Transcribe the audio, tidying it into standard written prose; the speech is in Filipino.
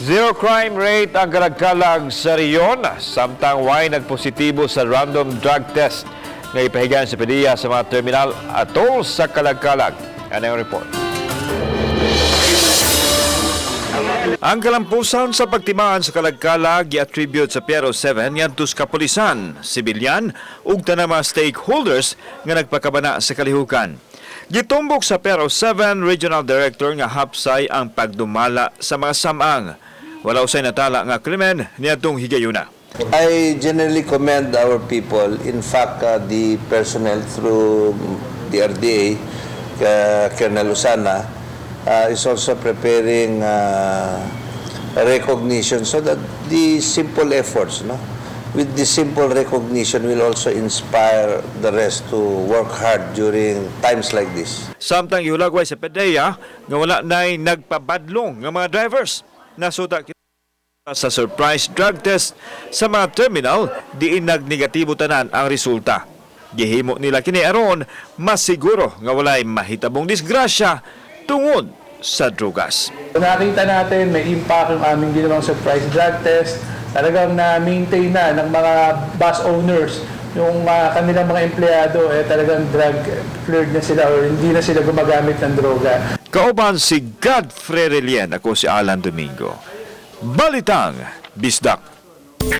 Zero crime rate ang kalagkalag sa riyon, samtang way nagpositibo sa random drug test na ipahigan sa PDEA sa mga terminal atol sa kalagkalag. Ano yung report? Ang kalampusan sa pagtimaan sa kalagkalag i-attribute sa Piero 7 ngadto sa kapulisan, sibilyan ug tanang mga stakeholders nga nagpakabana sa kalihukan. Gitumbok sa Piero 7 Regional Director nga hapsay ang pagdumala sa mga samang. Wala usay natala nga krimen niadtong higayuna. I generally commend our people. In fact, the personnel through the RDA, Colonel Usana, is also preparing recognition so that the simple efforts, with the simple recognition will also inspire the rest to work hard during times like this. Samtang ihulagway sa PDEA nga wala na'y nagpabadlong nga mga drivers. Nasuta sa surprise drug test sa mga terminal, diin nagnegatibo tanan ang resulta. Gihimo nila kini aron masiguro nga walay mahitabong disgrasya tungod sa drugas. Nakita natin may impact yung aming ginawang surprise drug test. Talagang na-maintain na ng mga bus owners yung kanilang mga empleyado talagang drug cleared na sila or hindi na sila gumagamit ng droga. Kauban si Godfrey Relien, ako si Alan Domingo. Balitang Bisdak.